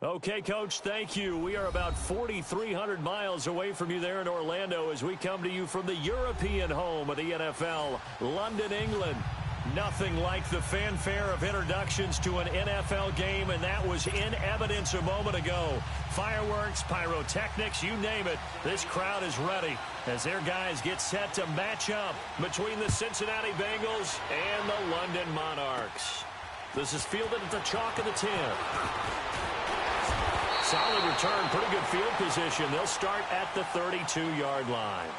Okay, Coach, thank you. We are about 4,300 miles away from you there in Orlando as we come to you from the European home of the NFL, London, England. Nothing like the fanfare of introductions to an NFL game, and that was in evidence a moment ago. Fireworks, pyrotechnics, you name it. This crowd is ready as their guys get set to match up between the Cincinnati Bengals and the London Monarchs. This is fielded at the chalk of the 10. Solid return, pretty good field position. They'll start at the 32-yard line.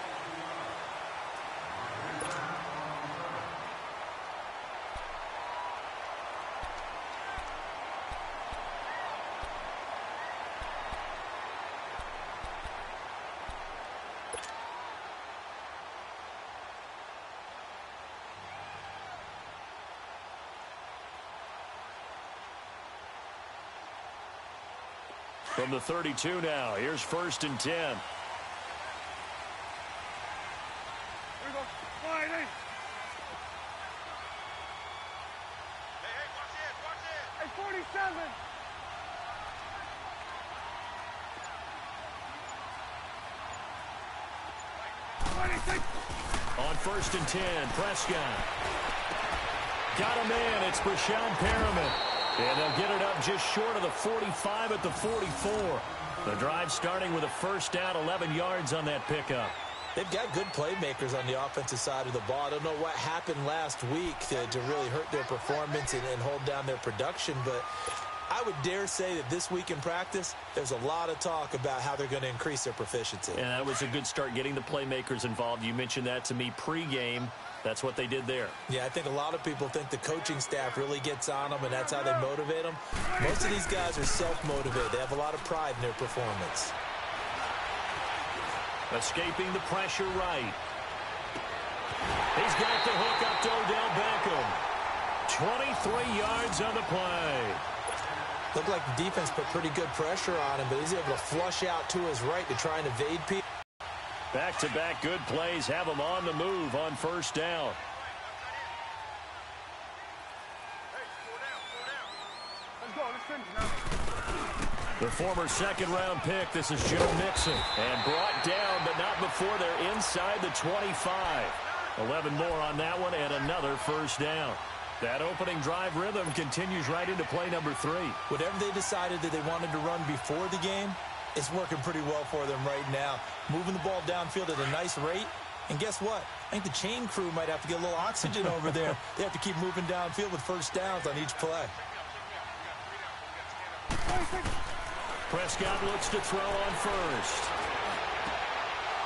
From the 32 now, here's 1st and 10. Here we go. Fine, hey. Hey, watch it. Hey, 47. On 1st and 10, Prescott. Got a man, it's Brashad Perriman. And they'll get it up just short of the 45 at the 44. The drive starting with a first down, 11 yards on that pickup. They've got good playmakers on the offensive side of the ball. I don't know what happened last week to really hurt their performance and hold down their production, but I would dare say that this week in practice, there's a lot of talk about how they're going to increase their proficiency. And that was a good start, getting the playmakers involved. You mentioned that to me pregame. That's what they did there. Yeah, I think a lot of people think the coaching staff really gets on them, and that's how they motivate them. Most of these guys are self-motivated. They have a lot of pride in their performance. Escaping the pressure right. He's got the hook up to Odell Beckham. 23 yards on the play. Looked like the defense put pretty good pressure on him, but he's able to flush out to his right to try and evade people. Back-to-back good plays have him on the move on first down. The former second-round pick, this is Joe Mixon. And brought down, but not before they're inside the 25. 11 more on that one, and another first down. That opening drive rhythm continues right into play number 3. Whatever they decided that they wanted to run before the game, it's working pretty well for them right now. Moving the ball downfield at a nice rate. And guess what? I think the chain crew might have to get a little oxygen over there. They have to keep moving downfield with first downs on each play. Prescott looks to throw on first.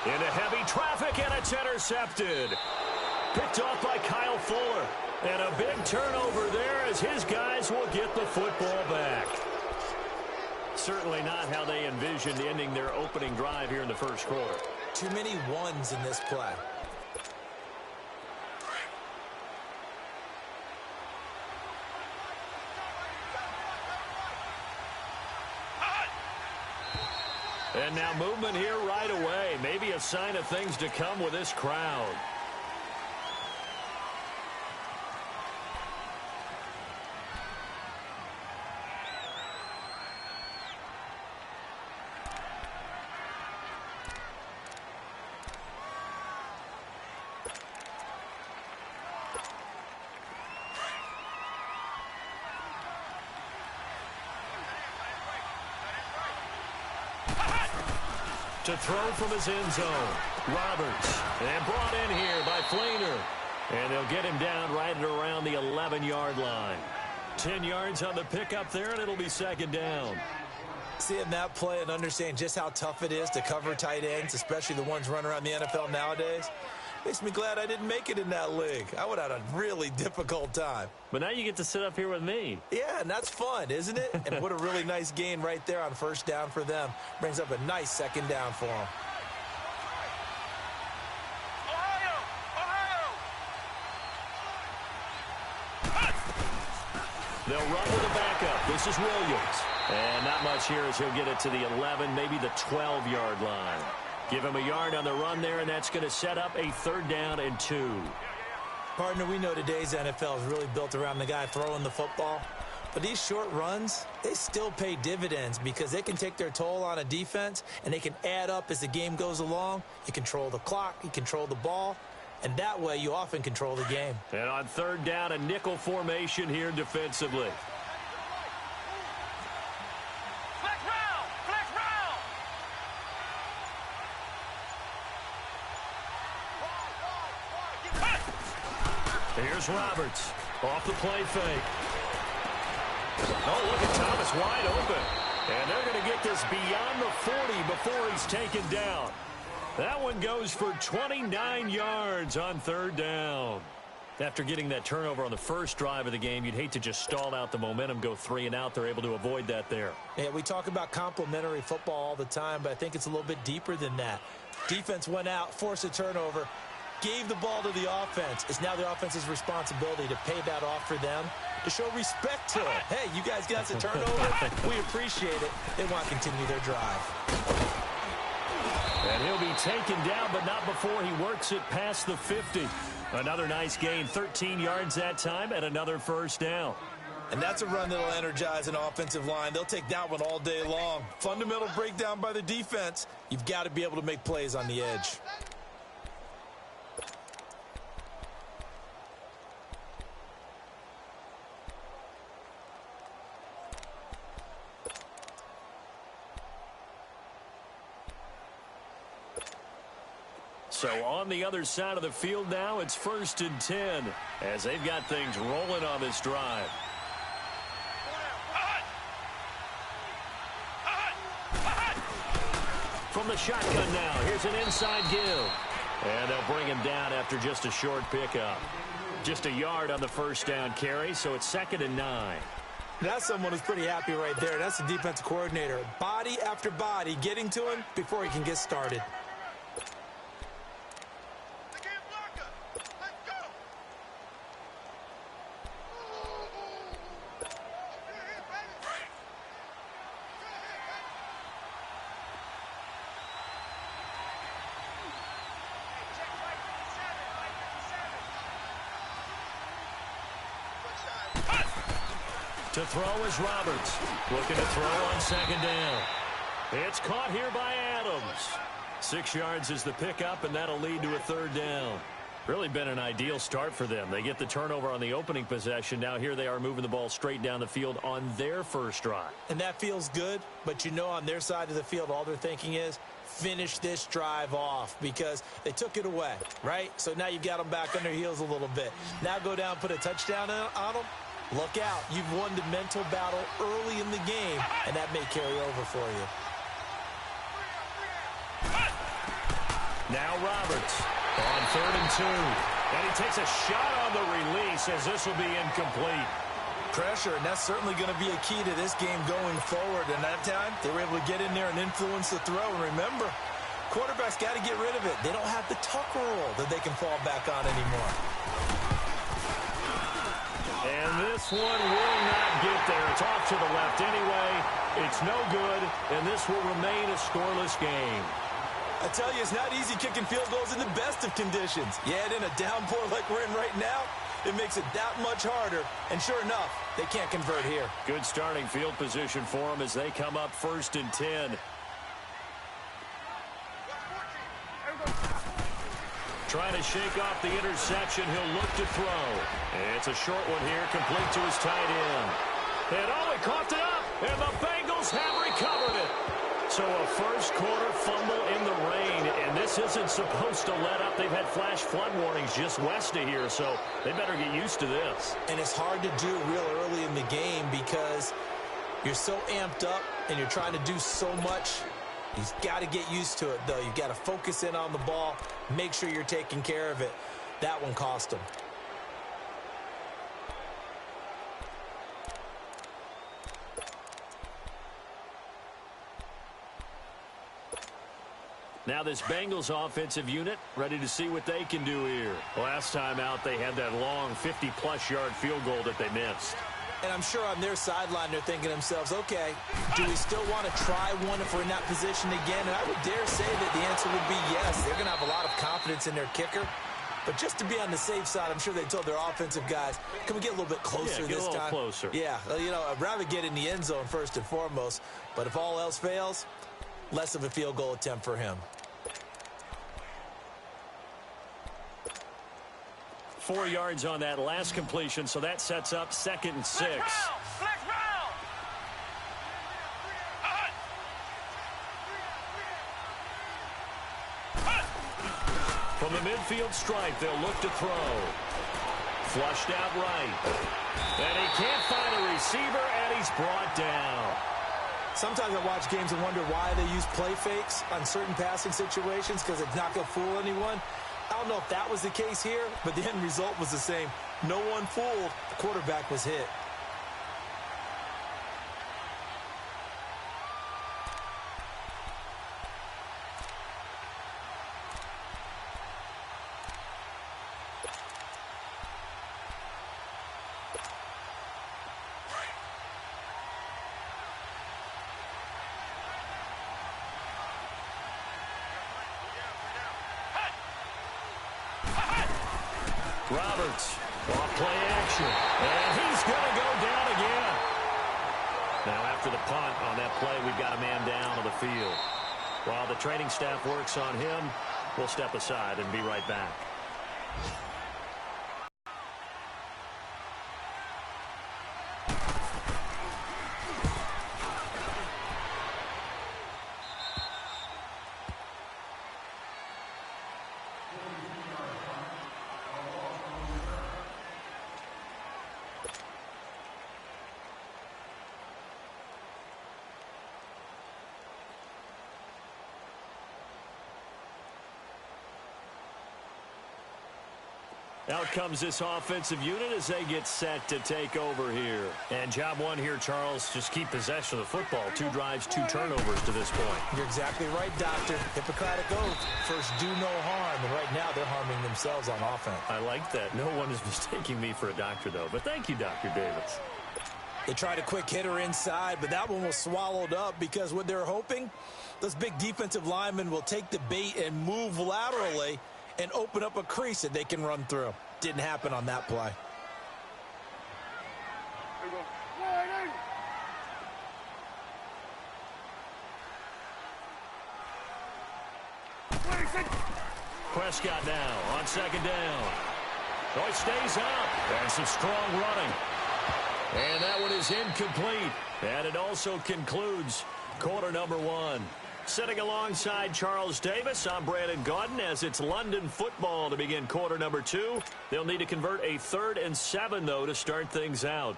Into heavy traffic, and it's intercepted. Picked off by Kyle Fuller. And a big turnover there as his guys will get the football back. Certainly not how they envisioned ending their opening drive here in the first quarter. Too many ones in this play. And now movement here right away. Maybe a sign of things to come with this crowd. To throw from his end zone. Roberts. And brought in here by Flainer. And they'll get him down right at around the 11-yard line. 10 yards on the pickup there, and it'll be second down. Seeing that play and understand just how tough it is to cover tight ends, especially the ones running around the NFL nowadays, makes me glad I didn't make it in that league. I would have had a really difficult time. But now you get to sit up here with me. Yeah, and that's fun, isn't it? And what a really nice gain right there on first down for them. Brings up a nice second down for them. They'll run with a backup. This is Williams. And not much here as he'll get it to the 11, maybe the 12-yard line. Give him a yard on the run there, and that's going to set up a 3rd down and 2. Partner, we know today's NFL is really built around the guy throwing the football. But these short runs, they still pay dividends because they can take their toll on a defense, and they can add up as the game goes along. You control the clock, you control the ball, and that way you often control the game. And on third down, a nickel formation here defensively. Flex round! Flex round! Here's Roberts off the play fake. Oh, look at Thomas wide open. And they're going to get this beyond the 40 before he's taken down. That one goes for 29 yards on third down. After getting that turnover on the first drive of the game, you'd hate to just stall out the momentum, go 3 and out. They're able to avoid that there. Yeah, we talk about complementary football all the time, but I think it's a little bit deeper than that. Defense went out, forced a turnover, gave the ball to the offense. It's now the offense's responsibility to pay that off for them, to show respect to it. Hey, you guys got the turnover. We appreciate it. They want to continue their drive. And he'll be taken down, but not before he works it past the 50. Another nice gain, 13 yards that time, and another first down. And that's a run that'll energize an offensive line. They'll take that one all day long. Fundamental breakdown by the defense. You've got to be able to make plays on the edge. So on the other side of the field now, it's 1st and 10 as they've got things rolling on this drive. From the shotgun now, here's an inside give. And they'll bring him down after just a short pickup. Just a yard on the first down carry, so it's 2nd and 9. That's someone who's pretty happy right there. That's the defensive coordinator. Body after body getting to him before he can get started. To throw is Roberts. Looking to throw on 2nd down. It's caught here by Adams. 6 yards is the pickup, and that'll lead to a 3rd down. Really been an ideal start for them. They get the turnover on the opening possession. Now here they are moving the ball straight down the field on their first drive. And that feels good, but you know on their side of the field, all they're thinking is finish this drive off because they took it away, right? So now you've got them back on their heels a little bit. Now go down, put a touchdown on them. Look out. You've won the mental battle early in the game, and that may carry over for you. Now Roberts on 3rd and 2. And he takes a shot on the release as this will be incomplete. Pressure, and that's certainly going to be a key to this game going forward. And that time, they were able to get in there and influence the throw. And remember, quarterbacks got to get rid of it. They don't have the tuck rule that they can fall back on anymore. And this one will not get there. It's off to the left anyway. It's no good, and this will remain a scoreless game. I tell you, it's not easy kicking field goals in the best of conditions. You add in a downpour like we're in right now, it makes it that much harder. And sure enough, they can't convert here. Good starting field position for them as they come up 1st and 10. Trying to shake off the interception. He'll look to throw. It's a short one here, complete to his tight end. And oh, he coughed it up, and the Bengals have recovered it. So a first quarter fumble in the rain, and this isn't supposed to let up. They've had flash flood warnings just west of here, so they better get used to this. And it's hard to do real early in the game because you're so amped up and you're trying to do so much. He's got to get used to it, though. You've got to focus in on the ball, make sure you're taking care of it. That one cost him. Now this Bengals offensive unit ready to see what they can do here. Last time out, they had that long 50-plus yard field goal that they missed. And I'm sure on their sideline they're thinking to themselves, okay, do we still want to try one if we're in that position again? And I would dare say that the answer would be yes. They're going to have a lot of confidence in their kicker. But just to be on the safe side, I'm sure they told their offensive guys, can we get a little bit closer this time? Get a little closer. Yeah, you know, I'd rather get in the end zone first and foremost. But if all else fails, less of a field goal attempt for him. 4 yards on that last completion, so that sets up 2nd and 6. Flex round. From the midfield stripe, they'll look to throw. Flushed out right. And he can't find a receiver, and he's brought down. Sometimes I watch games and wonder why they use play fakes on certain passing situations, because it's not going to fool anyone. I don't know if that was the case here, but the end result was the same. No one fooled. The quarterback was hit. Roberts, off play action, and he's going to go down again. Now after the punt on that play, we've got a man down on the field. While the training staff works on him, we'll step aside and be right back. Out comes this offensive unit as they get set to take over here. And job one here, Charles, just keep possession of the football. 2 drives, 2 turnovers to this point. You're exactly right, Doctor. Hippocratic oath. First, do no harm. And right now, they're harming themselves on offense. I like that. No one is mistaking me for a doctor, though. But thank you, Dr. Davis. They tried a quick hitter inside, but that one was swallowed up because what they're hoping, those big defensive linemen will take the bait and move laterally and open up a crease that they can run through. Didn't happen on that play. Prescott now on 2nd down. So he stays up. And some strong running. And that one is incomplete. And it also concludes quarter number 1. Sitting alongside Charles Davis, I'm Brandon Gaudin as it's London football to begin quarter number 2. They'll need to convert a 3rd and 7, though, to start things out.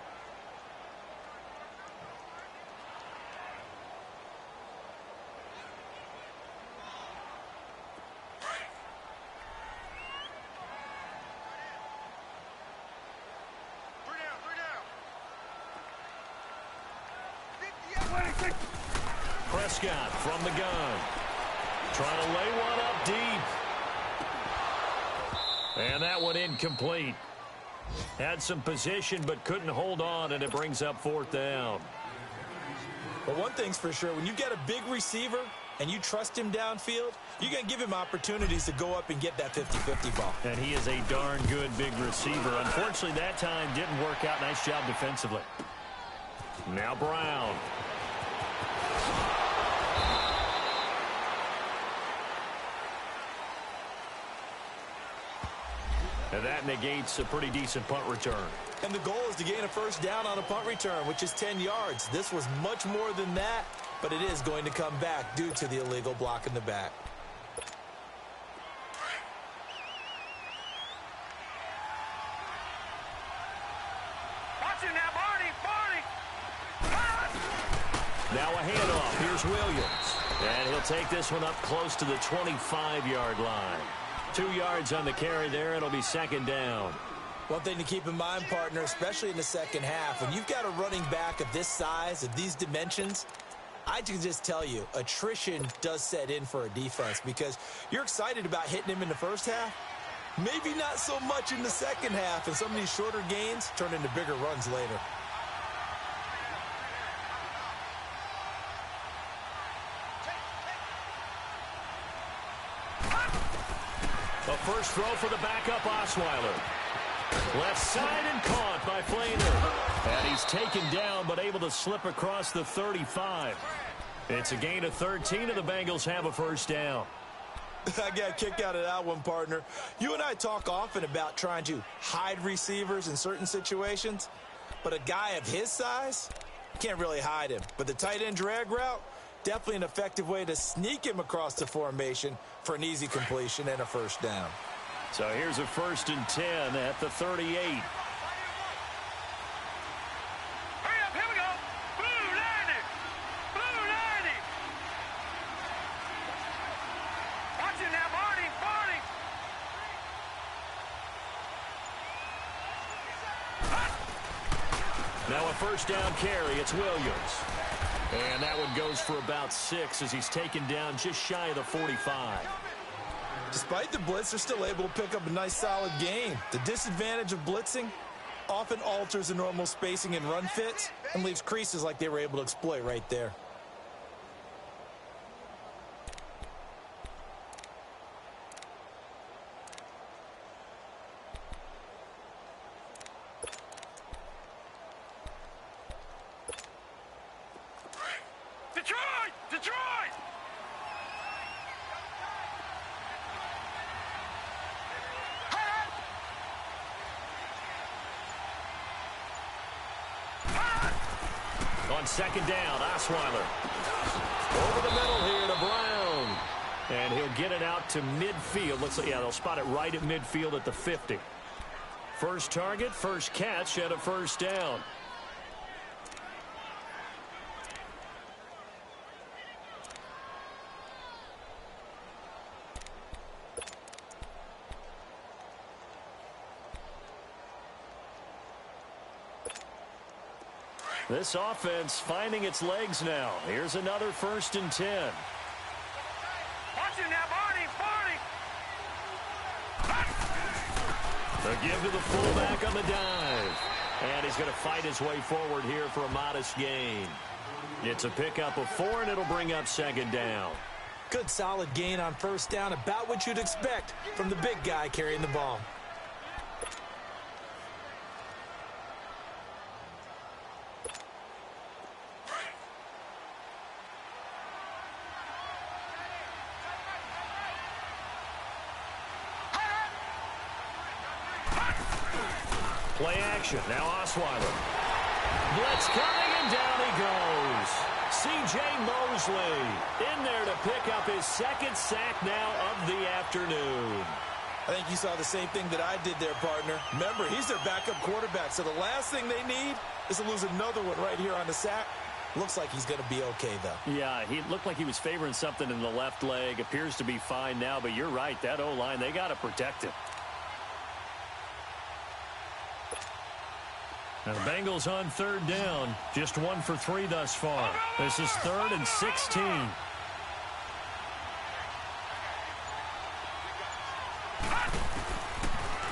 Prescott from the gun. Trying to lay one up deep. And that one incomplete. Had some position but couldn't hold on, and it brings up 4th down. But one thing's for sure, when you get a big receiver and you trust him downfield, you're going to give him opportunities to go up and get that 50-50 ball. And he is a darn good big receiver. Unfortunately, that time didn't work out. Nice job defensively. Now Brown. And that negates a pretty decent punt return. And the goal is to gain a 1st down on a punt return, which is 10 yards. This was much more than that, but it is going to come back due to the illegal block in the back. Watch it now, Barney. Now a handoff. Here's Williams. And he'll take this one up close to the 25-yard line. 2 yards on the carry there. It'll be 2nd down. One thing to keep in mind, partner, especially in the second half, when you've got a running back of this size, of these dimensions, I can just tell you, attrition does set in for a defense because you're excited about hitting him in the first half. Maybe not so much in the second half, and some of these shorter gains turn into bigger runs later. A first throw for the backup Osweiler. Left side and caught by Flainer. And he's taken down but able to slip across the 35. It's a gain of 13 and the Bengals have a first down. I got a kick out of that one, partner. You and I talk often about trying to hide receivers in certain situations, but a guy of his size can't really hide him. But the tight end drag route, definitely an effective way to sneak him across the formation for an easy completion and a first down. So here's a 1st and 10 at the 38. Hurry up, here we go. Blue 90. Blue 90. Watch it now, Barney. Barney. Now a first down carry. It's Williams. And that one goes for about 6 as he's taken down just shy of the 45. Despite the blitz, they're still able to pick up a nice solid gain. The disadvantage of blitzing often alters the normal spacing and run fits and leaves creases like they were able to exploit right there. Detroit! Detroit! On second down, Osweiler. Over the middle here to Brown. And he'll get it out to midfield. Looks like, yeah, they'll spot it right at midfield at the 50. First target, first catch, and a first down. This offense finding its legs now. Here's another 1st and 10. Watch it now, Barney. Barney. The give to the fullback on the dive. And he's going to fight his way forward here for a modest gain. It's a pickup of 4, and it'll bring up 2nd down. Good solid gain on first down, about what you'd expect from the big guy carrying the ball. Play action. Now Osweiler. Blitz coming, and down he goes. C.J. Mosley in there to pick up his 2nd sack now of the afternoon. I think you saw the same thing that I did there, partner. Remember, he's their backup quarterback, so the last thing they need is to lose another one right here on the sack. Looks like he's going to be okay, though. Yeah, he looked like he was favoring something in the left leg. Appears to be fine now, but you're right. That O-line, they got to protect him. Now the Bengals on 3rd down. Just 1 for 3 thus far. This is 3rd and 16.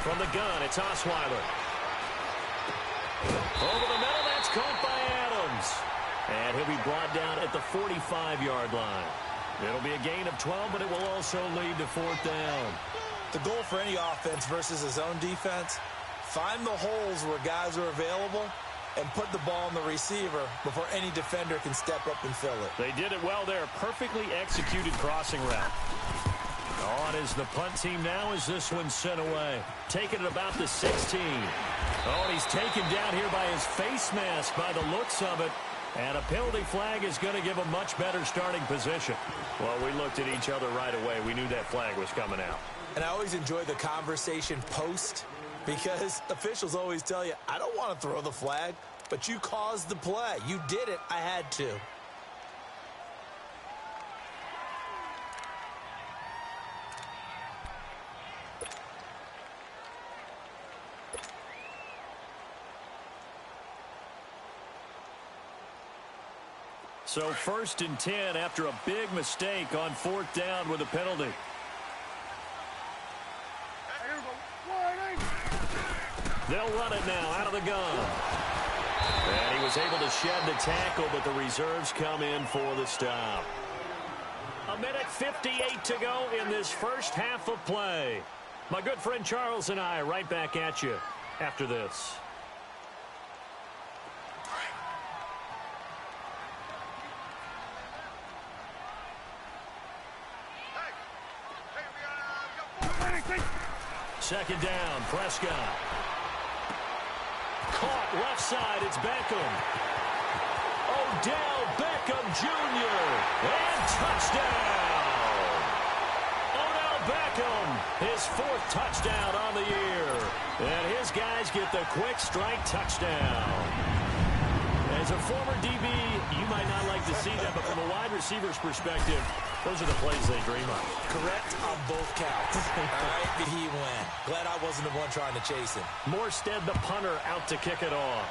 From the gun, it's Osweiler. Over the middle, that's caught by Adams. And he'll be brought down at the 45-yard line. It'll be a gain of 12, but it will also lead to 4th down. The goal for any offense versus a zone defense, find the holes where guys are available and put the ball on the receiver before any defender can step up and fill it. They did it well there. Perfectly executed crossing route. On is the punt team now as this one's sent away. Taking it about the 16. Oh, and he's taken down here by his face mask by the looks of it. And a penalty flag is going to give a much better starting position. Well, we looked at each other right away. We knew that flag was coming out. And I always enjoy the conversation post, because officials always tell you, I don't want to throw the flag, but you caused the play. You did it. I had to. So 1st and 10 after a big mistake on 4th down with a penalty. They'll run it now out of the gun. And he was able to shed the tackle, but the reserves come in for the stop. 1:58 to go in this first half of play. My good friend Charles and I right back at you after this. Second down, Prescott. Caught left side, it's Beckham. Odell Beckham Jr. And touchdown. Odell Beckham, his 4th touchdown on the year. And his guys get the quick strike touchdown. As a former DB, you might not like to see that, but from a wide receiver's perspective, those are the plays they dream of. Correct on both counts. All right, he went. Glad I wasn't the one trying to chase him. Morstead, the punter, out to kick it off.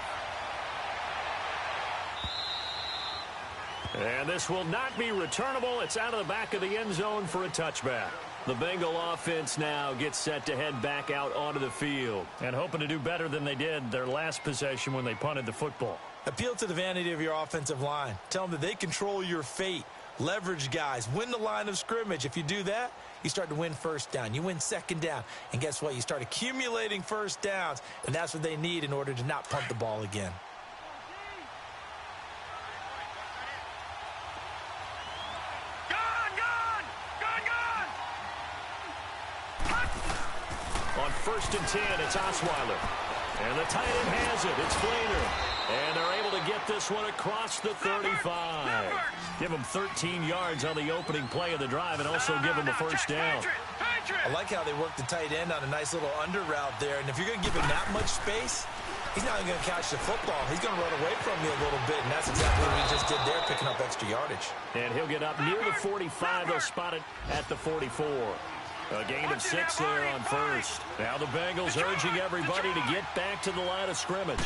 And this will not be returnable. It's out of the back of the end zone for a touchback. The Bengal offense now gets set to head back out onto the field and hoping to do better than they did their last possession when they punted the football. Appeal to the vanity of your offensive line. Tell them that they control your fate. Leverage guys. Win the line of scrimmage. If you do that, you start to win first down. You win second down. And guess what? You start accumulating first downs. And that's what they need in order to not punt the ball again. On 1st and 10, it's Osweiler. And the tight end has it. It's Flainer. And they're able to get this one across the 35. Give them 13 yards on the opening play of the drive and also give them a first down. I like how they work the tight end on a nice little under route there. And if you're going to give him that much space, he's not going to catch the football. He's going to run away from you a little bit, and that's exactly what he just did there, picking up extra yardage. And he'll get up near the 45. They'll spot it at the 44. A gain of 6 there on 1st. Now the Bengals urging everybody to get back to the line of scrimmage.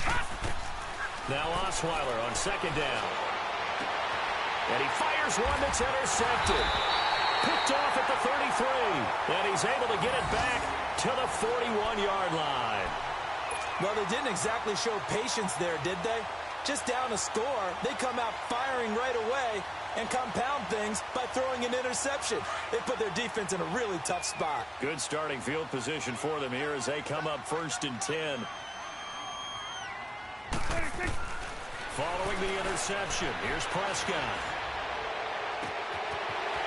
Now Osweiler on 2nd down. And he fires one that's intercepted. Picked off at the 33. And he's able to get it back to the 41-yard line. Well, they didn't exactly show patience there, did they? Just down a score, they come out firing right away and compound things by throwing an interception. They put their defense in a really tough spot. Good starting field position for them here as they come up 1st and 10. Following the interception, here's Prescott.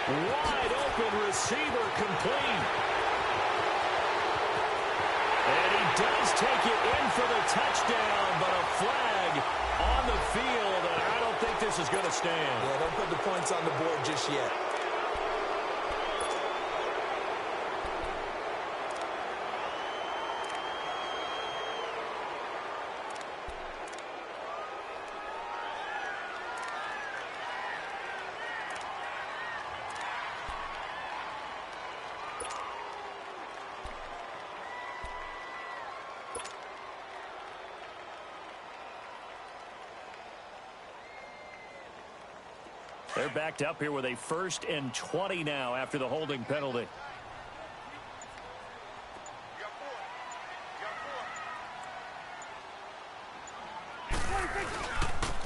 Wide open receiver complete. And he does take it in for the touchdown, but a flag on the field, and I don't think this is going to stand. Yeah, don't put the points on the board just yet. They're backed up here with a 1st and 20 now after the holding penalty.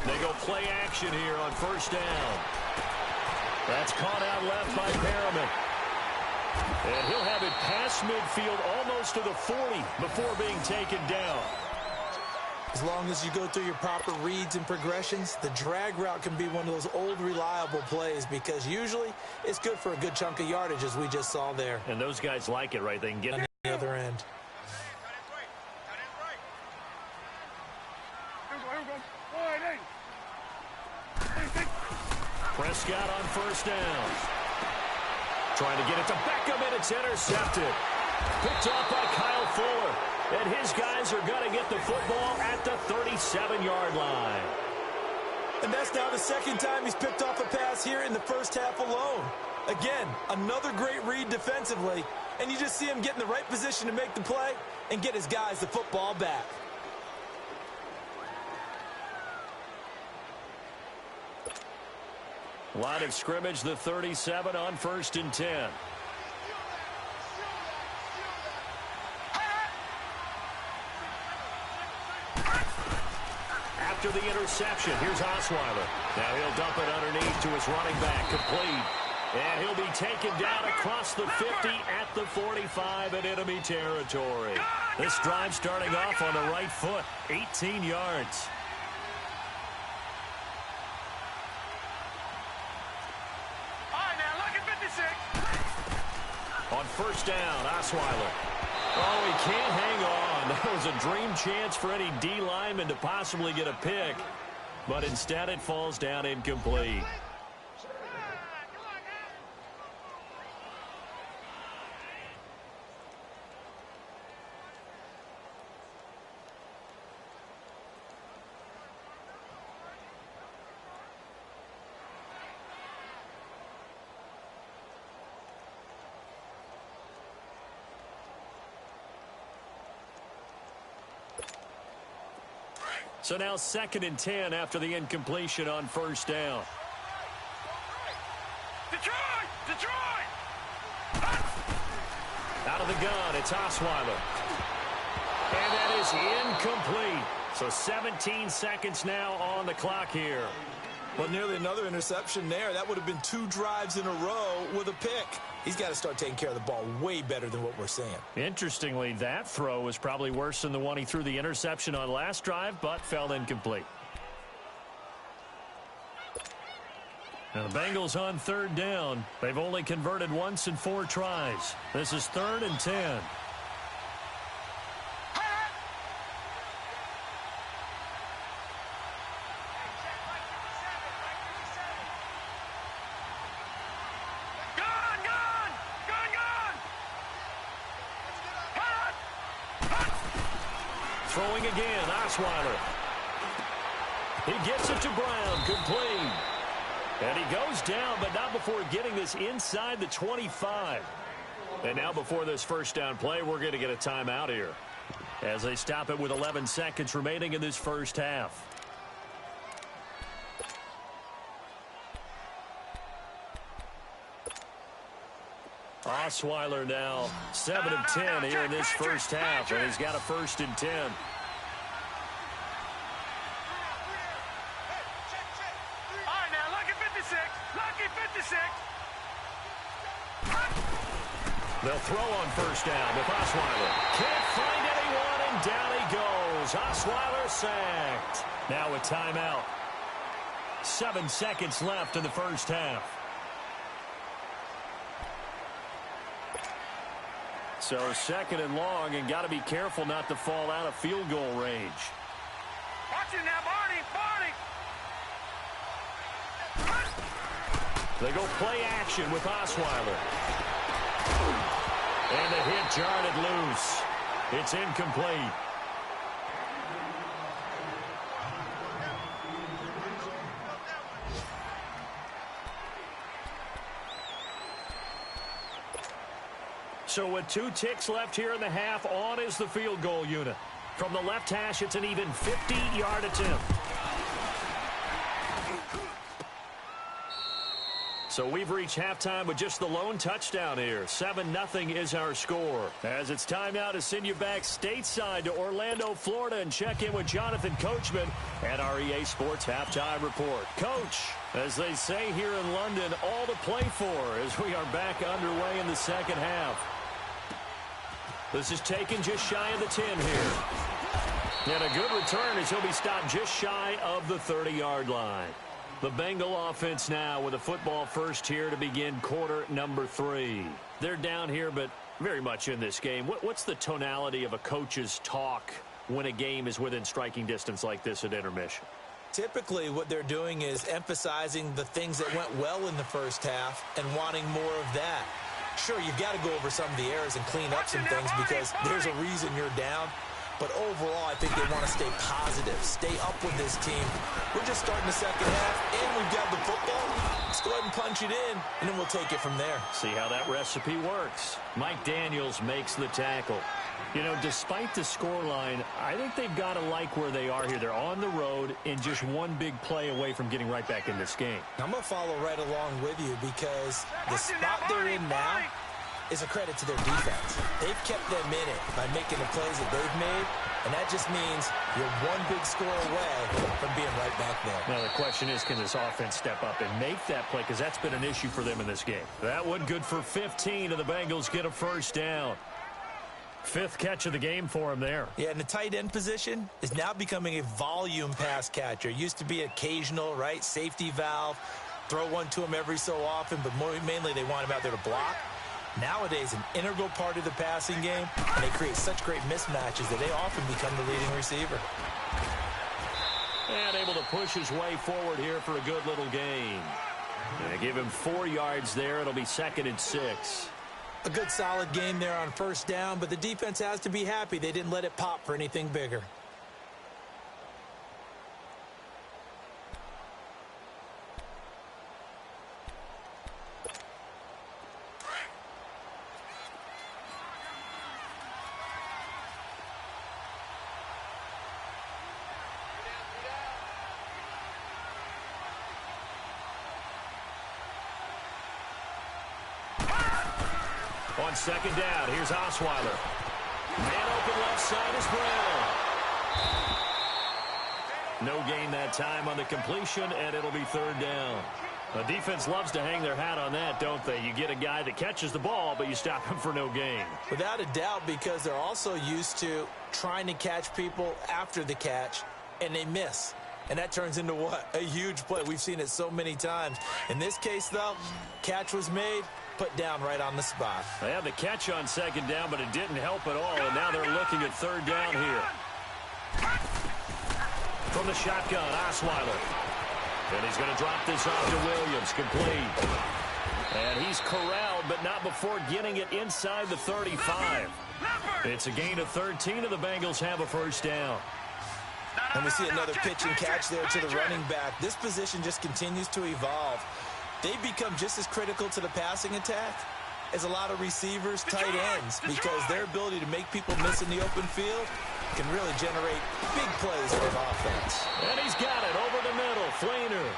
They go play action here on 1st down. That's caught out left by Perriman. And he'll have it past midfield almost to the 40 before being taken down. As long as you go through your proper reads and progressions, the drag route can be one of those old reliable plays because usually it's good for a good chunk of yardage as we just saw there. And those guys like it, right? They can get on the other end. Prescott on 1st down. Trying to get it to Beckham, and it's intercepted. Picked off by Kyle Fuller. And his guys are going to get the football at the 37-yard line. And that's now the 2nd time he's picked off a pass here in the first half alone. Again, another great read defensively. And you just see him get in the right position to make the play and get his guys the football back. Line of scrimmage, the 37 on 1st and 10. After the interception, here's Osweiler. Now he'll dump it underneath to his running back, complete. And he'll be taken down across the 50 at the 45 in enemy territory. This drive starting off on the right foot, 18 yards. All right, now look at 56. On first down, Osweiler. Oh, he can't hang on. That was a dream chance for any D lineman to possibly get a pick. But instead it falls down incomplete. So now 2nd and 10 after the incompletion on first down. Detroit! Out of the gun, it's Osweiler. And that is incomplete. So 17 seconds now on the clock here. Well, nearly another interception there. That would have been 2 drives in a row with a pick. He's got to start taking care of the ball way better than what we're seeing. Interestingly, that throw was probably worse than the one he threw the interception on last drive, but fell incomplete. Now the Bengals on 3rd down. They've only converted once in 4 tries. This is 3rd and 10. Throwing again, Osweiler. He gets it to Brown, complete. And he goes down, but not before getting this inside the 25. And now before this first down play, we're going to get a timeout here, as they stop it with 11 seconds remaining in this first half. Osweiler now 7 of 10 here in this first half, and he's got a 1st and 10. All right, now look at 56. Lucky 56. They'll throw on first down with Osweiler. Can't find anyone, and down he goes. Osweiler sacked. Now a timeout. 7 seconds left in the first half. So 2nd and long, and got to be careful not to fall out of field goal range. Watch it now, Barney. They go play action with Osweiler. And the hit jarred it loose. It's incomplete. So with 2 ticks left here in the half, on is the field goal unit. From the left hash, it's an even 50-yard attempt. So we've reached halftime with just the lone touchdown here. 7-0 is our score. As it's time now to send you back stateside to Orlando, Florida, and check in with Jonathan Coachman at our EA Sports Halftime Report. Coach, as they say here in London, all to play for as we are back underway in the second half. This is taken just shy of the 10 here. And a good return as he'll be stopped just shy of the 30-yard line. The Bengal offense now with a football first here to begin quarter number 3. They're down here, but very much in this game. What's the tonality of a coach's talk when a game is within striking distance like this at intermission? Typically, what they're doing is emphasizing the things that went well in the first half and wanting more of that. Sure, you've got to go over some of the errors and clean up some things because there's a reason you're down. But overall, I think they want to stay positive, stay up with this team. We're just starting the second half, and we've got the football. Let's go ahead and punch it in, and then we'll take it from there. See how that recipe works. Mike Daniels makes the tackle. You know, despite the scoreline, I think they've got to like where they are here. They're on the road and just one big play away from getting right back in this game. I'm going to follow right along with you because the spot they're in now, is a credit to their defense. They've kept them in it by making the plays that they've made, and that just means you're one big score away from being right back there. Now, the question is, can this offense step up and make that play? Because that's been an issue for them in this game. That one good for 15, and the Bengals get a first down. 5th catch of the game for him there. Yeah, and the tight end position is now becoming a volume pass catcher. Used to be occasional, right? Safety valve. Throw one to him every so often, but mainly they want him out there to block. Nowadays, an integral part of the passing game, and they create such great mismatches that they often become the leading receiver. And able to push his way forward here for a good little gain. They give him 4 yards there. It'll be 2nd and 6. A good solid game there on first down, but the defense has to be happy they didn't let it pop for anything bigger. On 2nd down, here's Osweiler. Man open left side is Brown. No gain that time on the completion, and it'll be 3rd down. The defense loves to hang their hat on that, don't they? You get a guy that catches the ball, but you stop him for no gain. Without a doubt, because they're also used to trying to catch people after the catch, and they miss. And that turns into what? A huge play. We've seen it so many times. In this case, though, catch was made, put down right on the spot. They had the catch on 2nd down, but it didn't help at all, and now they're looking at 3rd down here. From the shotgun, Osweiler. And he's going to drop this off to Williams, complete. And he's corralled, but not before getting it inside the 35. It's a gain of 13, and the Bengals have a first down. And we see another pitch and catch there to the running back. This position just continues to evolve. They become just as critical to the passing attack as a lot of receivers, tight ends, because their ability to make people miss in the open field can really generate big plays for an offense. And he's got it over the middle, Fleener.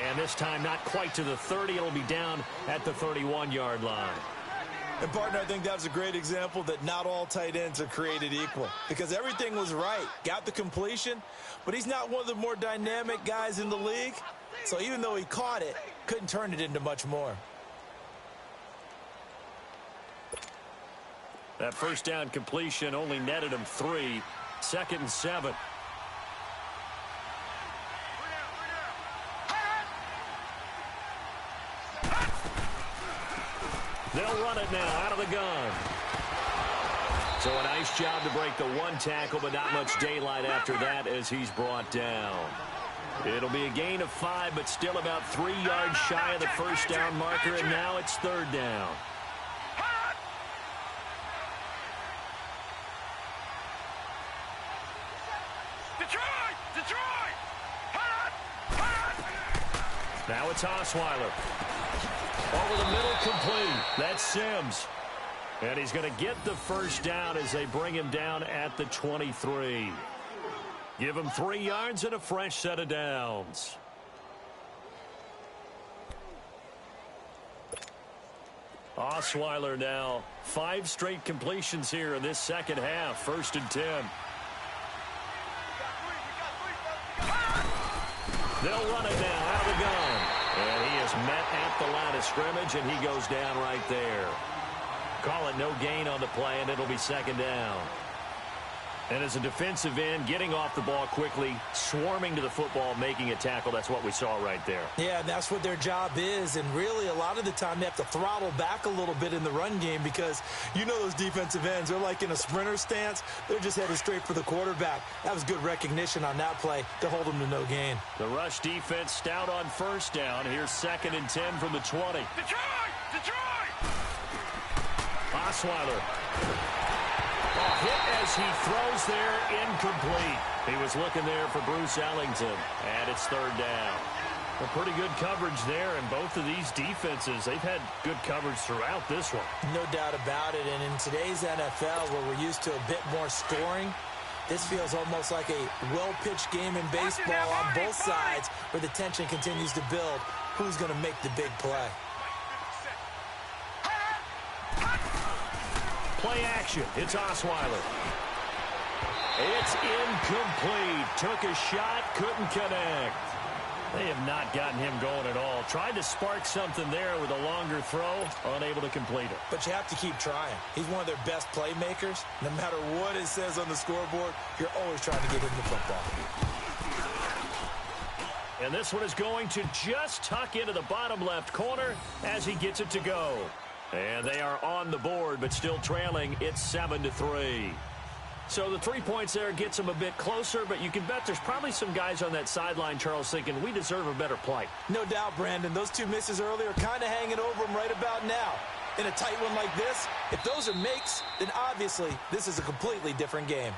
And this time not quite to the 30. It'll be down at the 31-yard line. And, partner, I think that was a great example that not all tight ends are created equal, because everything was right. Got the completion, but he's not one of the more dynamic guys in the league. So even though he caught it, couldn't turn it into much more. That first down completion only netted him 3. 2nd and 7. They'll run it now out of the gun. So a nice job to break the 1 tackle, but not much daylight after that as he's brought down. It'll be a gain of 5, but still about 3 yards shy of the first down marker, and now it's 3rd down. Now it's Osweiler. Over the middle, complete. That's Sims. And he's going to get the first down as they bring him down at the 23. Give him 3 yards and a fresh set of downs. Osweiler now 5 straight completions here in this second half. 1st and 10. They'll run it now out of the gun. And he is met at the line of scrimmage, and he goes down right there. Call it no gain on the play, and it'll be 2nd down. And as a defensive end, getting off the ball quickly, swarming to the football, making a tackle, that's what we saw right there. Yeah, that's what their job is, and really a lot of the time they have to throttle back a little bit in the run game because you know those defensive ends, they're like in a sprinter stance. They're just headed straight for the quarterback. That was good recognition on that play to hold them to no gain. The rush defense stout on first down. Here's 2nd and 10 from the 20. Detroit! Osweiler. Hit as he throws there, incomplete. He was looking there for Bruce Ellington, and it's 3rd down. A pretty good coverage there, and both of these defenses, they've had good coverage throughout this one. No doubt about it, and in today's NFL, where we're used to a bit more scoring, this feels almost like a well-pitched game in baseball on both sides where the tension continues to build. Who's going to make the big play? Play action. It's Osweiler. It's incomplete. Took a shot, couldn't connect. They have not gotten him going at all. Tried to spark something there with a longer throw, unable to complete it. But you have to keep trying. He's one of their best playmakers. No matter what it says on the scoreboard, you're always trying to get him the football. And this one is going to just tuck into the bottom left corner as he gets it to go. And they are on the board, but still trailing. It's 7-3. So the 3 points there gets them a bit closer, but you can bet there's probably some guys on that sideline, Charles, thinking we deserve a better play. No doubt, Brandon. Those two misses earlier kind of hanging over them right about now. In a tight one like this, if those are makes, then obviously this is a completely different game.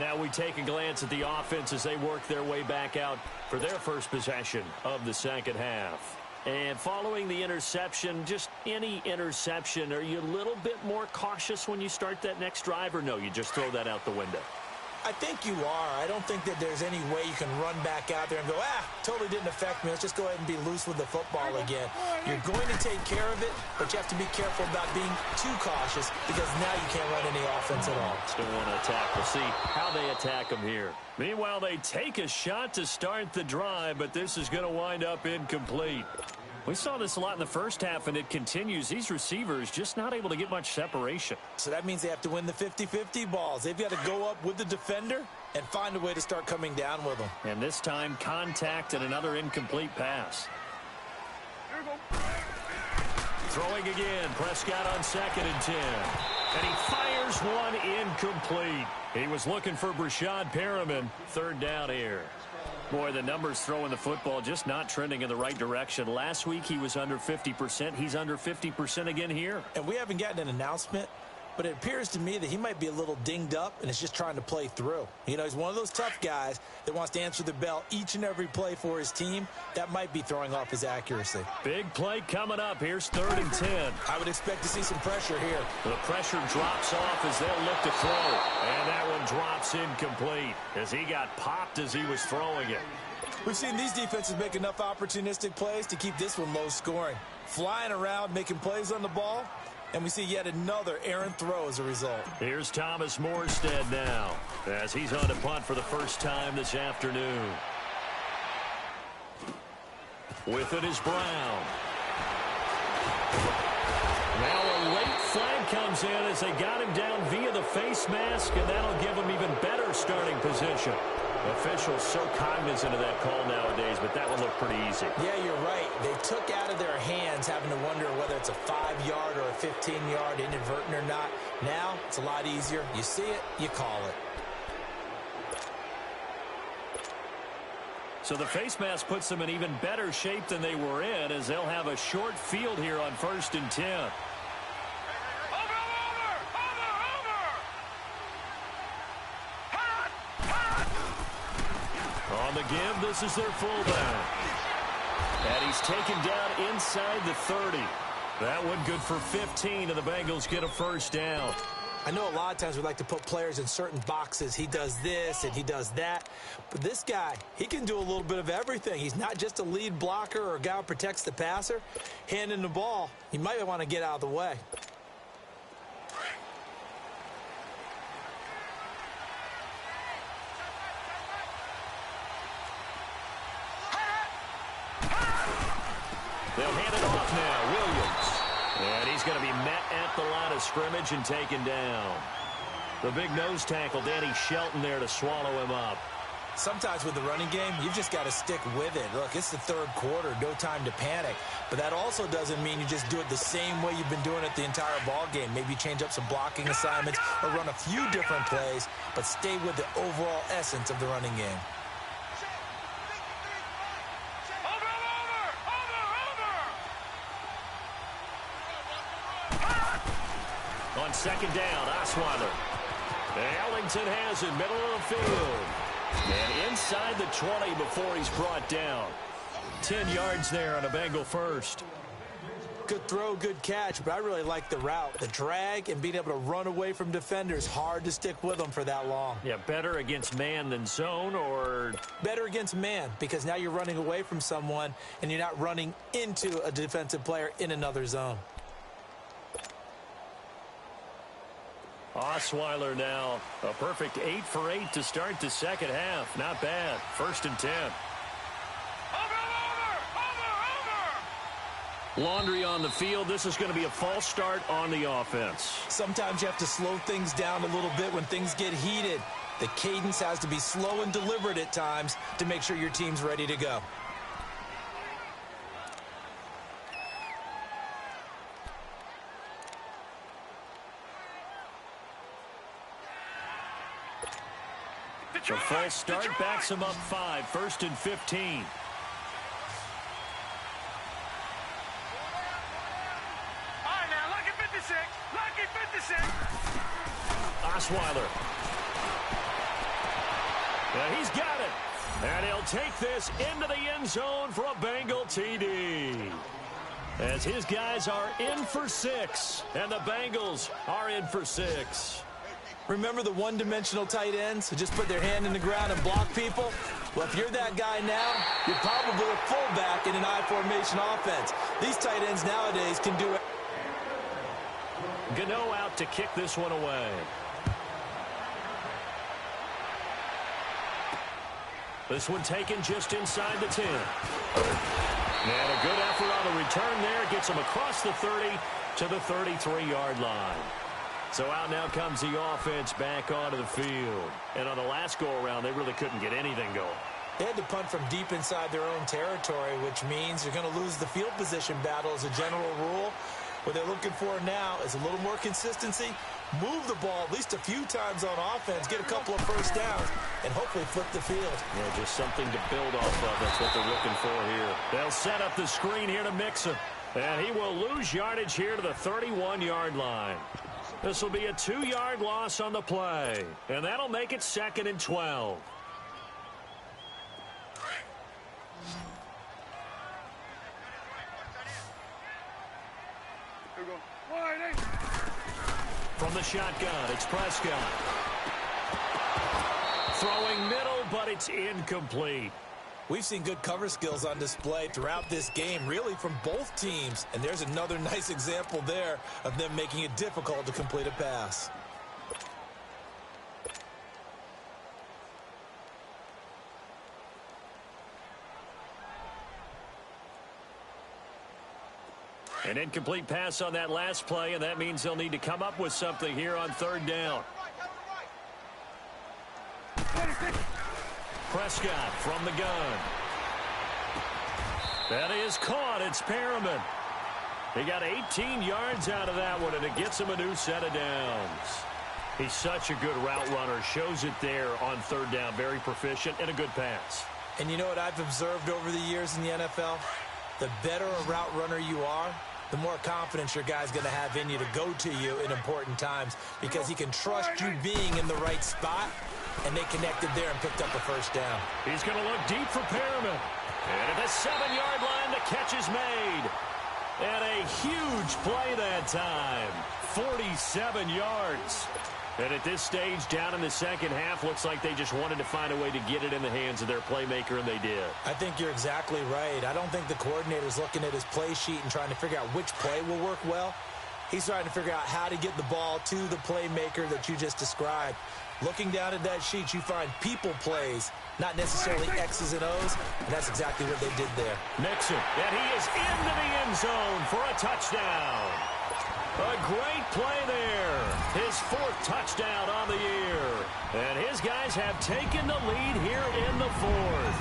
Now we take a glance at the offense as they work their way back out for their first possession of the second half. And following the interception, just any interception, are you a little bit more cautious when you start that next drive, or no, you just throw that out the window? I think you are. I don't think that there's any way you can run back out there and go, totally didn't affect me. Let's just go ahead and be loose with the football again. You're going to take care of it, but you have to be careful about being too cautious because now you can't run any offense at all. Still want to attack. We'll see how they attack them here. Meanwhile, they take a shot to start the drive, but this is going to wind up incomplete. We saw this a lot in the first half, and it continues. These receivers just not able to get much separation. So that means they have to win the 50-50 balls. They've got to go up with the defender and find a way to start coming down with them. And this time, contact and another incomplete pass. Throwing again. Prescott on 2nd and 10. And he fires one incomplete. He was looking for Brashad Perriman. 3rd down here. Boy, the numbers throwing the football just not trending in the right direction. Last week he was under 50%. He's under 50% again here. And we haven't gotten an announcement, but it appears to me that he might be a little dinged up and is just trying to play through. You know, he's one of those tough guys that wants to answer the bell each and every play for his team. That might be throwing off his accuracy. Big play coming up. Here's 3rd and 10. I would expect to see some pressure here. The pressure drops off as they'll look to throw. And that one drops incomplete as he got popped as he was throwing it. We've seen these defenses make enough opportunistic plays to keep this one low scoring. Flying around, making plays on the ball, and we see yet another errant throw as a result. Here's Thomas Morstead now as he's on to punt for the first time this afternoon. With it is Brown. Now a late flag comes in as they got him down via the face mask, and that'll give him even better starting position. Officials so cognizant of that call nowadays, but that one looked pretty easy. Yeah, you're right. They took out of their hands having to wonder whether it's a 5-yard or a 15-yard, inadvertent or not. Now, it's a lot easier. You see it, you call it. So the face mask puts them in even better shape than they were in as they'll have a short field here on 1st and 10. On the give, this is their fullback. And he's taken down inside the 30. That one good for 15, and the Bengals get a 1st down. I know a lot of times we like to put players in certain boxes. He does this and he does that. But this guy, he can do a little bit of everything. He's not just a lead blocker or a guy who protects the passer. Handing the ball, he might want to get out of the way. They'll hand it off now. Williams. And he's going to be met at the line of scrimmage and taken down. The big nose tackle, Danny Shelton, there to swallow him up. Sometimes with the running game, you've just got to stick with it. Look, it's the 3rd quarter, no time to panic. But that also doesn't mean you just do it the same way you've been doing it the entire ball game. Maybe change up some blocking assignments or run a few different plays, but stay with the overall essence of the running game. On 2nd down, Osweiler. Ellington has it, middle of the field. And inside the 20 before he's brought down. 10 yards there on a Bengal 1st. Good throw, good catch, but I really like the route. The drag and being able to run away from defenders. Hard to stick with them for that long. Yeah, better against man than zone, or? Better against man, because now you're running away from someone and you're not running into a defensive player in another zone. Osweiler now, a perfect 8 for 8 to start the second half. Not bad. 1st and 10. Laundry on the field. This is going to be a false start on the offense. Sometimes you have to slow things down a little bit when things get heated. The cadence has to be slow and deliberate at times to make sure your team's ready to go. The false start backs him up 5. 1st and 15. Osweiler. Yeah, he's got it. And he'll take this into the end zone for a Bengal TD. As his guys are in for 6. And the Bengals are in for 6. Remember the one-dimensional tight ends who just put their hand in the ground and block people? Well, if you're that guy now, you're probably a fullback in an I-formation offense. These tight ends nowadays can do it. Gano out to kick this one away. This one taken just inside the 10. And a good effort on the return there. Gets him across the 30 to the 33-yard line. So out now comes the offense back onto the field. And on the last go-around, they really couldn't get anything going. They had to punt from deep inside their own territory, which means you're going to lose the field position battle as a general rule. What they're looking for now is a little more consistency, move the ball at least a few times on offense, get a couple of first downs, and hopefully flip the field. Yeah, just something to build off of. That's what they're looking for here. They'll set up the screen here to Mixon. And he will lose yardage here to the 31-yard line. This will be a 2-yard loss on the play. And that'll make it 2nd and 12. From the shotgun, it's Prescott. Throwing middle, but it's incomplete. We've seen good cover skills on display throughout this game, really from both teams. And there's another nice example there of them making it difficult to complete a pass. An incomplete pass on that last play, and that means they'll need to come up with something here on 3rd down. Prescott from the gun. That is caught. It's Perriman. He got 18 yards out of that one, and it gets him a new set of downs. He's such a good route runner. Shows it there on 3rd down. Very proficient and a good pass. And you know what I've observed over the years in the NFL? The better a route runner you are, the more confidence your guy's going to have in you to go to you in important times because he can trust you being in the right spot, and they connected there and picked up a first down. He's going to look deep for Perriman. And at the 7-yard line, the catch is made. And a huge play that time. 47 yards. And at this stage, down in the second half, looks like they just wanted to find a way to get it in the hands of their playmaker, and they did. I think you're exactly right. I don't think the coordinator's looking at his play sheet and trying to figure out which play will work well. He's trying to figure out how to get the ball to the playmaker that you just described. Looking down at that sheet, you find people plays, not necessarily X's and O's, and that's exactly what they did there. Mixon, and he is into the end zone for a touchdown. A great play there. His 4th touchdown on the year. And his guys have taken the lead here in the 4th.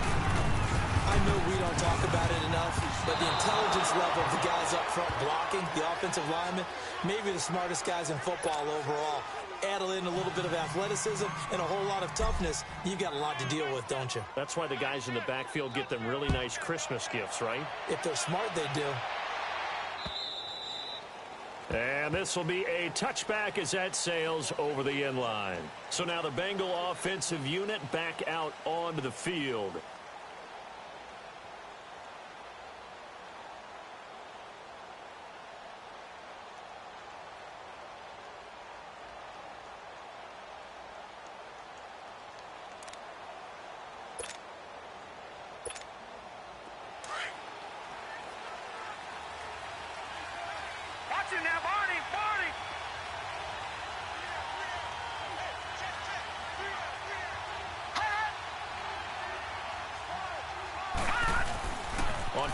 I know we don't talk about it enough, but the intelligence level of the guys up front blocking, the offensive linemen, maybe the smartest guys in football overall. Add in a little bit of athleticism and a whole lot of toughness, you've got a lot to deal with, don't you? That's why the guys in the backfield get them really nice Christmas gifts, right? If they're smart, they do. And this will be a touchback as that sails over the end line. So now the Bengal offensive unit back out onto the field. Now, Barney, Barney.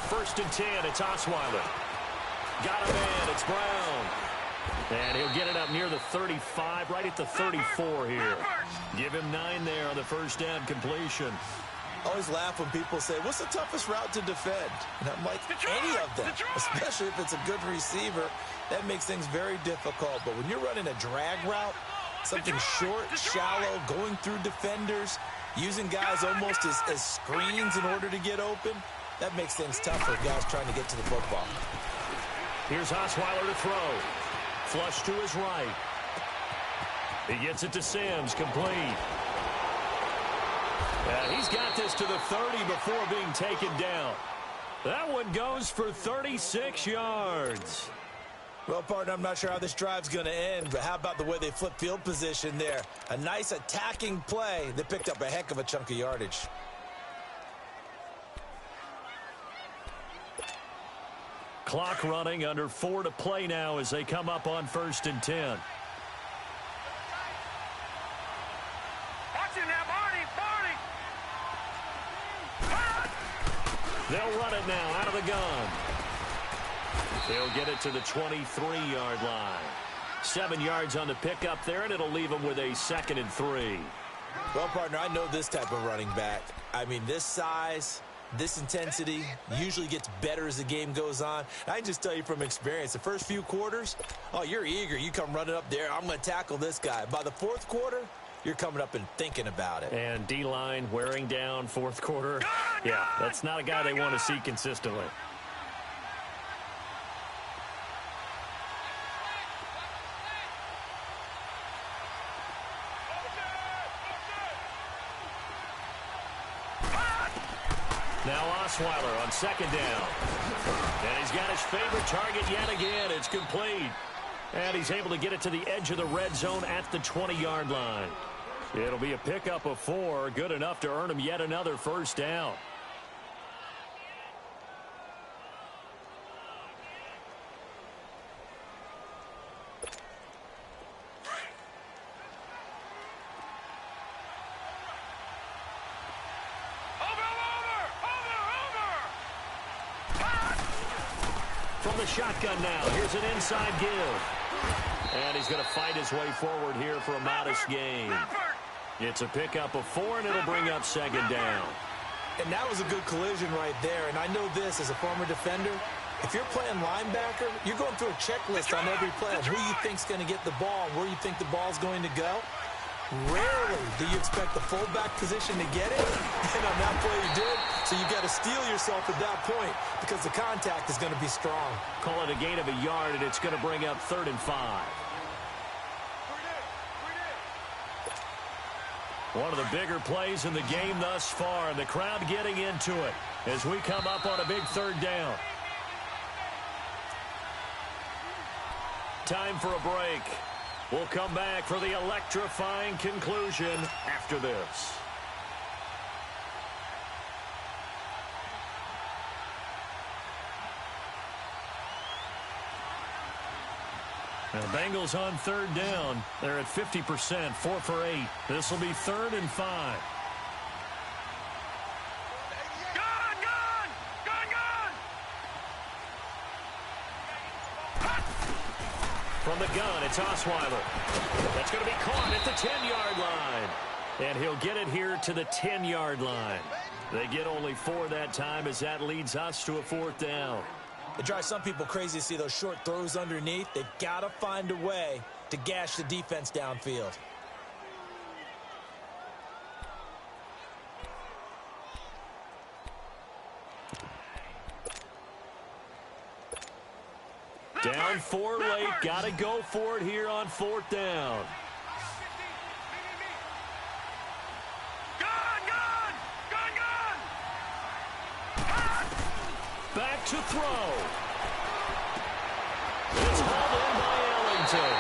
first and 10. It's Osweiler. Got a man. It's Brown. And he'll get it up near the 35, right at the 34 here. Give him 9 there on the first down completion. I always laugh when people say, what's the toughest route to defend? And I'm like, any of them, especially if it's a good receiver. That makes things very difficult. But when you're running a drag route, something short, shallow, going through defenders, using guys almost as screens in order to get open, that makes things tough for guys trying to get to the football. Here's Osweiler to throw. Flush to his right. He gets it to Sims, complete. He's got this to the 30 before being taken down. That one goes for 36 yards. Well, partner, I'm not sure how this drive's going to end, but how about the way they flip field position there? A nice attacking play. They picked up a heck of a chunk of yardage. Clock running, under 4 to play now as they come up on first and 10. They'll run it now out of the gun. They'll get it to the 23-yard line. 7 yards on the pickup there, and it'll leave them with a 2nd and 3. Well, partner, I know this type of running back. I mean, this size, this intensity usually gets better as the game goes on. I can just tell you from experience, the first few quarters, oh, you're eager. You come running up there, I'm going to tackle this guy. By the fourth quarter, you're coming up and thinking about it. And D-line wearing down fourth quarter. Yeah, that's not a guy they want to see consistently. Now Osweiler on 2nd down. And he's got his favorite target yet again. It's complete. And he's able to get it to the edge of the red zone at the 20-yard line. It'll be a pickup of 4, good enough to earn him yet another first down. From the shotgun now, here's an inside give. And he's going to fight his way forward here for a modest gain. It's a pickup of 4, and it'll bring up 2nd down. And that was a good collision right there. And I know this as a former defender. If you're playing linebacker, you're going through a checklist on every play of who you think's going to get the ball and where you think the ball's going to go. Rarely do you expect the fullback position to get it. And on that play you did. So you got to steel yourself at that point because the contact is going to be strong. Call it a gain of a yard, and it's going to bring up 3rd and 5. One of the bigger plays in the game thus far, and the crowd getting into it as we come up on a big 3rd down. Time for a break. We'll come back for the electrifying conclusion after this. Now, Bengals on 3rd down. They're at 50%, 4 for 8. This will be 3rd and 5. From the gun, it's Osweiler. That's going to be caught at the 10-yard line. And he'll get it here to the 10-yard line. They get only 4 that time as that leads us to a 4th down. It drives some people crazy to see those short throws underneath. They've got to find a way to gash the defense downfield. Down 4 late. Got to go for it here on 4th down. Back to throw. It's hauled in by Ellington.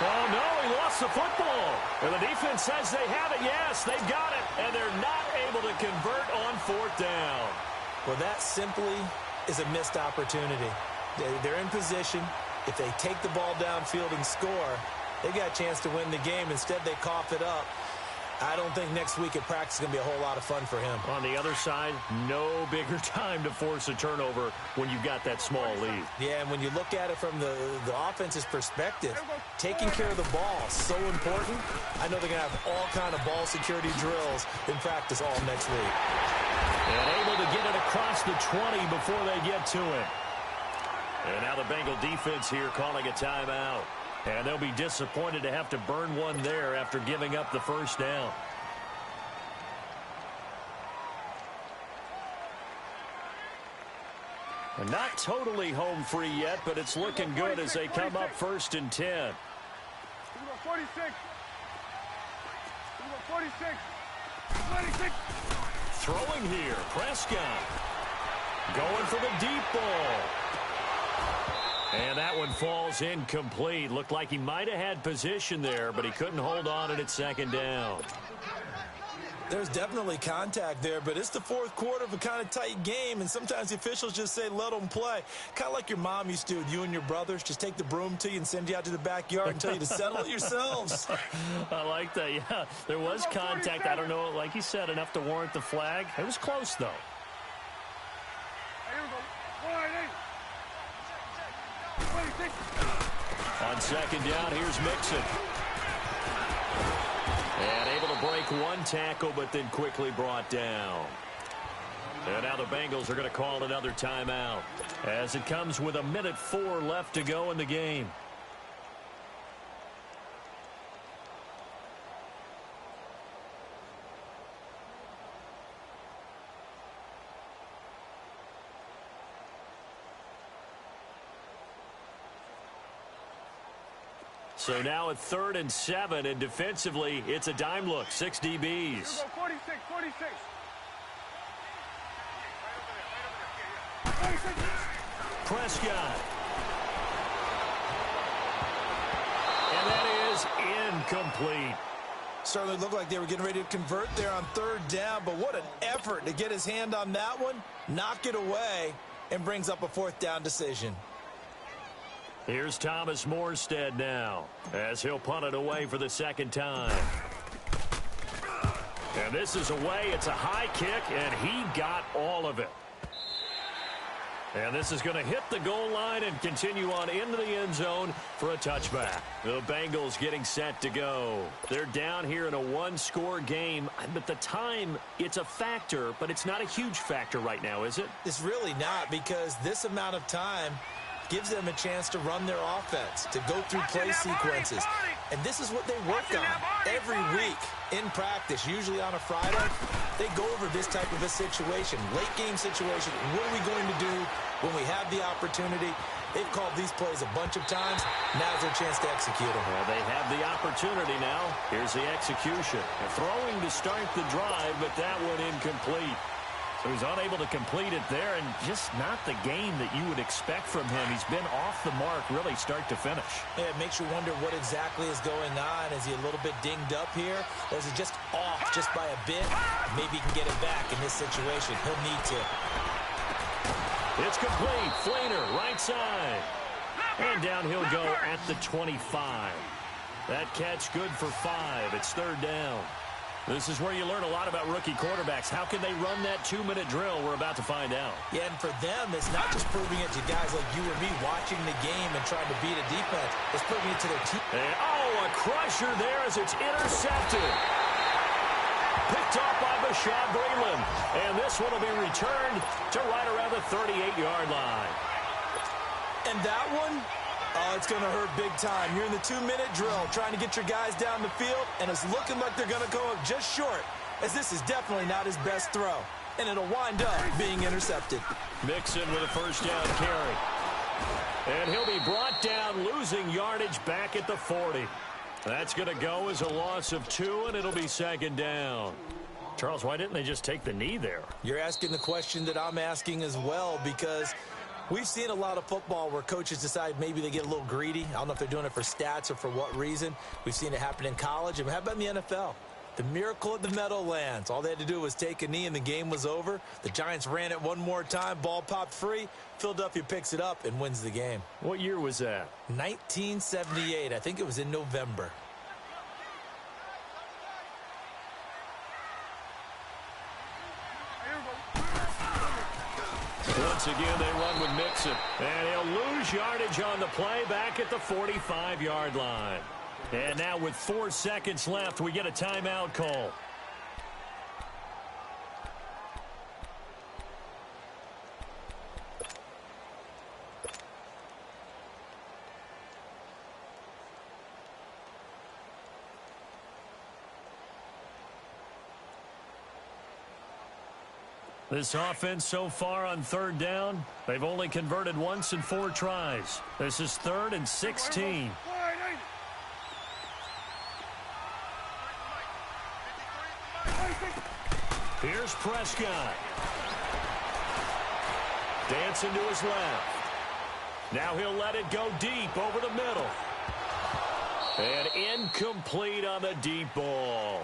Oh, no, he lost the football. And the defense says they have it. Yes, they've got it. And they're not able to convert on 4th down. Well, that simply is a missed opportunity. They're in position. If they take the ball downfield and score, they got a chance to win the game. Instead, they cough it up. I don't think next week at practice is going to be a whole lot of fun for him. On the other side, no bigger time to force a turnover when you've got that small lead. Yeah, and when you look at it from the offense's perspective, taking care of the ball is so important. I know they're going to have all kind of ball security drills in practice all next week. And able to get it across the 20 before they get to it. And now the Bengal defense here calling a timeout. And they'll be disappointed to have to burn one there after giving up the first down. And not totally home free yet, but it's looking good as they come up 1st and 10. 46. 46. 26. Throwing here, Prescott. Going for the deep ball. And that one falls incomplete. Looked like he might have had position there, but he couldn't hold on and it's 2nd down. There's definitely contact there, but it's the 4th quarter of a kind of tight game, and sometimes the officials just say, let them play. Kind of like your mom used to with you and your brothers. Just take the broom to you and send you out to the backyard and tell you to settle it yourselves. I like that, yeah. There was contact. I don't know, like you said, enough to warrant the flag. It was close, though. On 2nd down, here's Mixon. And able to break one tackle, but then quickly brought down. And now the Bengals are going to call another timeout as it comes with 1:04 left to go in the game. So now at 3rd and 7, and defensively, it's a dime look. 6 DBs. 46, 46. Prescott. And that is incomplete. Certainly looked like they were getting ready to convert there on 3rd down, but what an effort to get his hand on that one, knock it away, and brings up a 4th down decision. Here's Thomas Morstead now as he'll punt it away for the 2nd time. And this is away. It's a high kick, and he got all of it. And this is going to hit the goal line and continue on into the end zone for a touchback. The Bengals getting set to go. They're down here in a 1-score game. But the time, it's a factor, but it's not a huge factor right now, is it? It's really not, because this amount of time gives them a chance to run their offense, to go through play sequences. And this is what they work on every week in practice, usually on a Friday. They go over this type of a situation, late game situation. What are we going to do when we have the opportunity? They've called these plays a bunch of times. Now's their chance to execute them. Well, they have the opportunity now. Here's the execution. Throwing to start the drive, but that one incomplete. So he's unable to complete it there, and just not the game that you would expect from him. He's been off the mark really start to finish. Yeah, it makes you wonder what exactly is going on. Is he a little bit dinged up here, or is he just off just by a bit? Maybe he can get it back in this situation. He'll need to. It's complete. Flainer, right side. And down he'll go at the 25. That catch good for 5. It's 3rd down. This is where you learn a lot about rookie quarterbacks. How can they run that 2-minute drill? We're about to find out. Yeah, and for them, it's not just proving it to guys like you or me watching the game and trying to beat a defense. It's proving it to their team. And, oh, a crusher there as it's intercepted. Picked off by Bashaud Breeland. And this one will be returned to right around the 38-yard line. And that one, oh, it's going to hurt big time. You're in the 2-minute drill trying to get your guys down the field, and it's looking like they're going to go up just short, as this is definitely not his best throw. And it'll wind up being intercepted. Mixon with a 1st down carry. And he'll be brought down, losing yardage back at the 40. That's going to go as a loss of 2, and it'll be 2nd down. Charles, why didn't they just take the knee there? You're asking the question that I'm asking as well, because we've seen a lot of football where coaches decide maybe they get a little greedy. I don't know if they're doing it for stats or for what reason. We've seen it happen in college. And how about in the NFL? The miracle at the Meadowlands. All they had to do was take a knee and the game was over. The Giants ran it one more time. Ball popped free. Philadelphia picks it up and wins the game. What year was that? 1978. I think it was in November. Once again, they run with Mixon. And he'll lose yardage on the play back at the 45-yard line. And now with 4 seconds left, we get a timeout call. This offense so far on third down, they've only converted once in 4 tries. This is 3rd and 16. Here's Prescott. Dancing to his left. Now he'll let it go deep over the middle. And incomplete on the deep ball.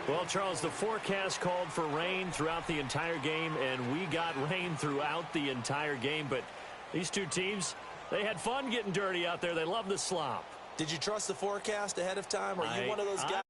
Well, Charles, the forecast called for rain throughout the entire game, and we got rain throughout the entire game. But these two teams, they had fun getting dirty out there. They love the slop. Did you trust the forecast ahead of time? Are you one of those guys?